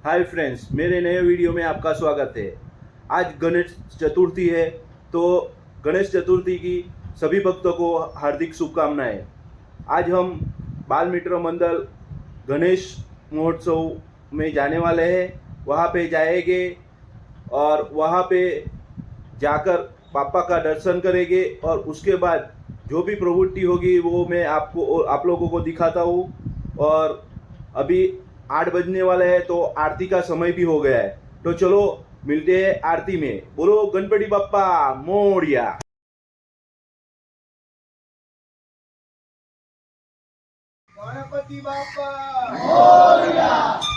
Hi friends, मेरे नए video में आपका स्वागत है। आज गणेश चतुर्थी है, तो गणेश चतुर्थी की सभी भक्तों को हार्दिक शुभकामनाएं। आज हम बाल मित्र मंडल गणेश महोत्सव में जाने वाले हैं। वहाँ पे जाएंगे और वहाँ पे जाकर पापा का दर्शन करेंगे और उसके बाद जो भी प्रवृत्ति होगी वो मैं आप लोगों को दिखाता हूँ। और अभी 8 बजने वाले हैं, तो आरती का समय भी हो गया है। तो चलो मिलते हैं आरती में। बोलो गणपति बप्पा मोरया। गणपति बाप्पा मोरया,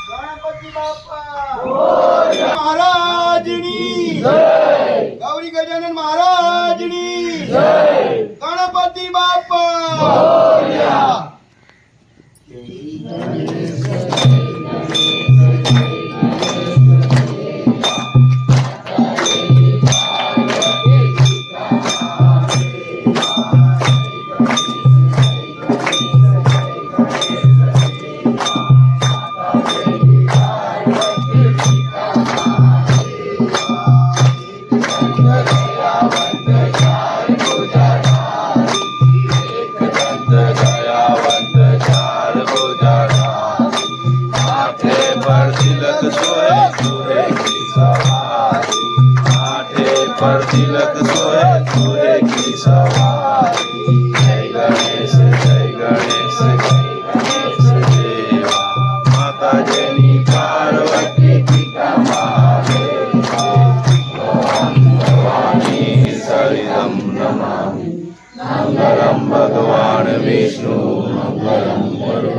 गणपति बाप्पा मोरया। महाराजनी जय, गौरी गजानन महाराजनी जय, गणपति बाप्पा मोरया। पर तिलक सोए सोए की सवारी। जय गणेश जय गणेश जय गणेश देवा। माता जनी पार्वती पिता महादेव। भवानी सरिदं नमामि। मंगलम भगवान विष्णु मंगलम गरुड़।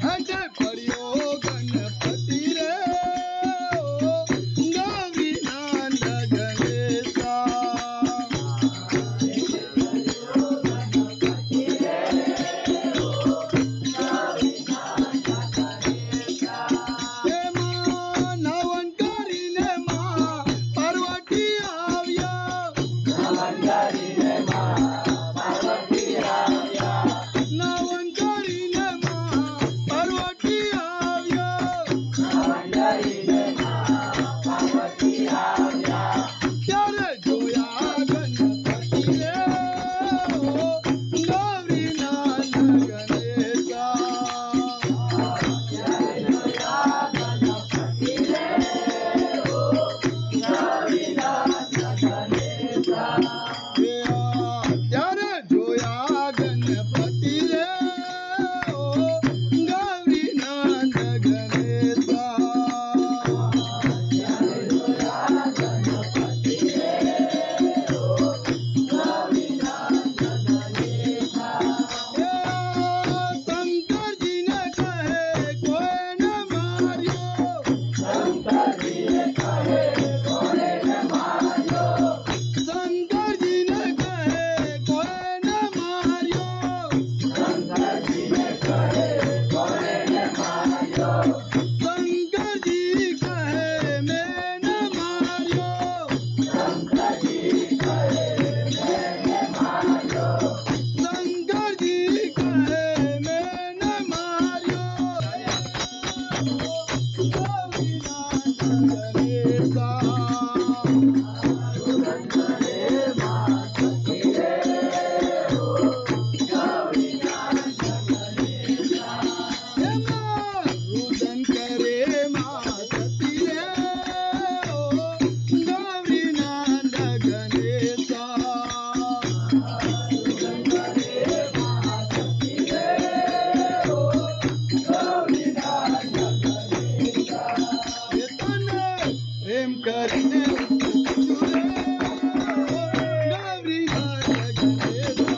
हटे पड़ियो गणपति रे ओ गौरी नंद गणेशा हे मां नवन કરીને मां पार्वती આવ્યા નવન કરીને मां पार्वती આવ્યા ત્યારે જોયા ગણપતિ રે ઓ ગૌરી નંદ ગણેશા ત્યારે જોયા ગણપતિ રે ઓ ગૌરી નંદ ગણેશા શંકરજી ને કહે કોઈ ન માર્યો શંકરજી ને કહે કોઈ ન માર્યો શંકરજી ને કહે કોઈ ન માર્યો શંકરજી ને કહે કોઈ ન માર્યો શંકરજી કહે મેં ન માર્યો શંકરજી કહે મેં ન માર્યો શંકરજી કહે મેં ન માર્યો રુદન કરે માં સતી રે ઓ ગૌરી નંદ ગણેશા પ્રેમ કરીને પૂછું રે ગૌરી નંદ ગણેશા